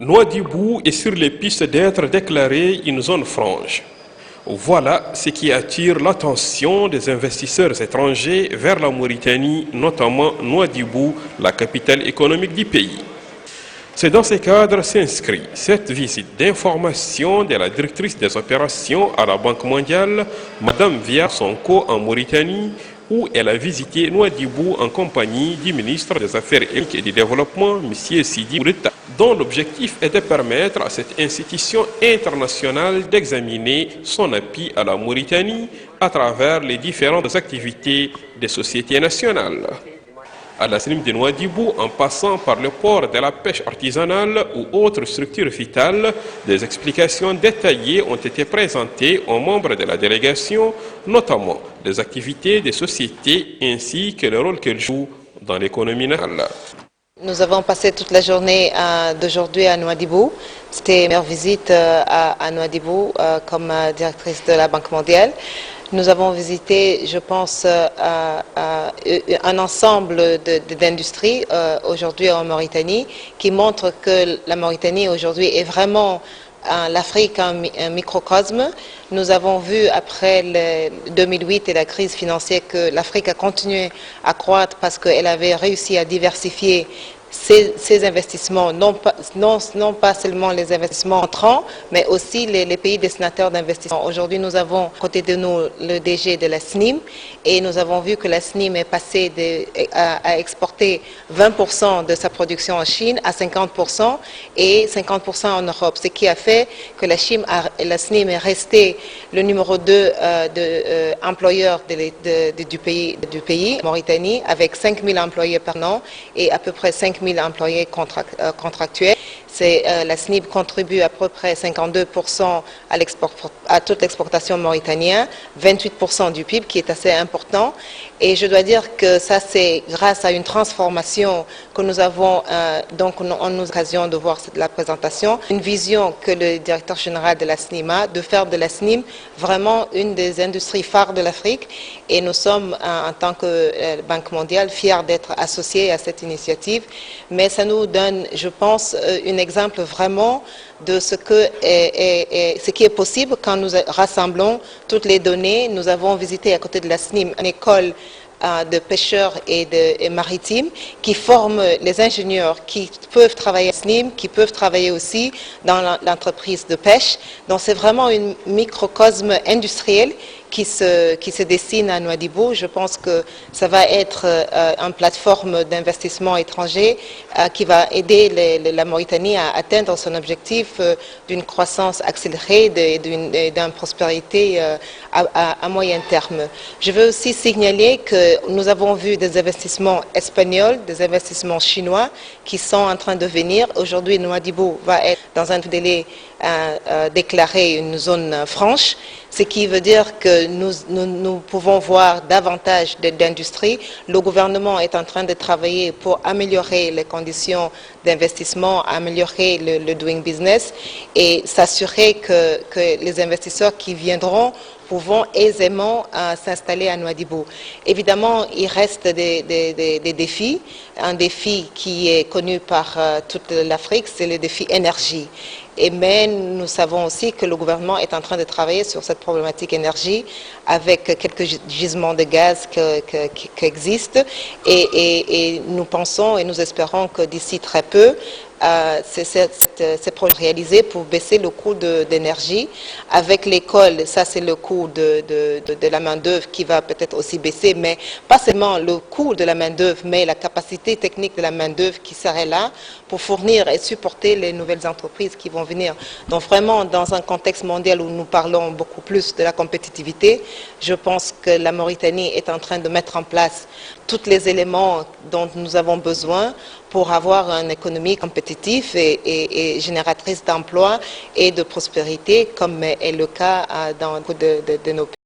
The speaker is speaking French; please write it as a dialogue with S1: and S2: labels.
S1: Nouadhibou est sur les pistes d'être déclarée une zone franche. Voilà ce qui attire l'attention des investisseurs étrangers vers la Mauritanie, notamment Nouadhibou, la capitale économique du pays. C'est dans ce cadre s'inscrit cette visite d'information de la directrice des opérations à la Banque mondiale, Madame Via Sonko en Mauritanie, où elle a visité Nouadhibou en compagnie du ministre des Affaires économiques et du Développement, M. Sidi Mourita, dont l'objectif est de permettre à cette institution internationale d'examiner son appui à la Mauritanie à travers les différentes activités des sociétés nationales. À la SNIM de Nouadhibou, en passant par le port de la pêche artisanale ou autres structures vitales, des explications détaillées ont été présentées aux membres de la délégation, notamment des activités des sociétés ainsi que le rôle qu'elles jouent dans l'économie nationale.
S2: Nous avons passé toute la journée d'aujourd'hui à Nouadhibou. C'était ma visite à Nouadhibou comme directrice de la Banque mondiale. Nous avons visité, je pense, un ensemble d'industries aujourd'hui en Mauritanie qui montre que la Mauritanie aujourd'hui est vraiment l'Afrique un microcosme. Nous avons vu après le 2008 et la crise financière que l'Afrique a continué à croître parce qu'elle avait réussi à diversifier ces investissements, non pas seulement les investissements entrants, mais aussi les pays destinataires d'investissement. Aujourd'hui, nous avons à côté de nous le DG de la SNIM et nous avons vu que la SNIM est passée à exporter 20% de sa production en Chine à 50% et 50% en Europe, ce qui a fait que la SNIM est restée le numéro 2 employeur du pays, Mauritanie, avec 5 000 employés par an et à peu près 5 000 employés contractuels. La SNIB contribue à peu près 52% à toute l'exportation mauritanienne, 28% du PIB qui est assez important. Et je dois dire que ça c'est grâce à une transformation que nous avons, donc on a l'occasion de voir la présentation, une vision que le directeur général de la SNIM a, de faire de la SNIM vraiment une des industries phares de l'Afrique. Et nous sommes, en tant que Banque mondiale, fiers d'être associés à cette initiative. Mais ça nous donne, je pense, un exemple vraiment de ce qui est possible quand nous rassemblons toutes les données. Nous avons visité à côté de la SNIM une école de pêcheurs et maritimes qui forment les ingénieurs qui peuvent travailler à SNIM, qui peuvent travailler aussi dans l'entreprise de pêche. Donc c'est vraiment un microcosme industriel qui se dessine à Nouadhibou. Je pense que ça va être une plateforme d'investissement étranger qui va aider la Mauritanie à atteindre son objectif d'une croissance accélérée et d'une prospérité à moyen terme. Je veux aussi signaler que nous avons vu des investissements espagnols, des investissements chinois qui sont en train de venir. Aujourd'hui, Nouadhibou va être dans un délai déclaré une zone franche, ce qui veut dire que nous pouvons voir davantage d'industries. Le gouvernement est en train de travailler pour améliorer les conditions d'investissement, améliorer le doing business et s'assurer que les investisseurs qui viendront pourront aisément s'installer à Nouadhibou. Évidemment, il reste des défis. Un défi qui est connu par toute l'Afrique, c'est le défi énergie. Mais nous savons aussi que le gouvernement est en train de travailler sur cette problématique énergie avec quelques gisements de gaz qui existent et nous pensons et nous espérons que d'ici très peu, ces projets réalisés pour baisser le coût d'énergie. Avec l'école, ça c'est le coût de la main-d'œuvre qui va peut-être aussi baisser, mais pas seulement le coût de la main-d'œuvre, mais la capacité technique de la main-d'œuvre qui serait là pour fournir et supporter les nouvelles entreprises qui vont venir. Donc vraiment, dans un contexte mondial où nous parlons beaucoup plus de la compétitivité, je pense que la Mauritanie est en train de mettre en place tous les éléments dont nous avons besoin pour avoir une économie compétitive et génératrice d'emplois et de prospérité, comme est le cas dans beaucoup de nos pays.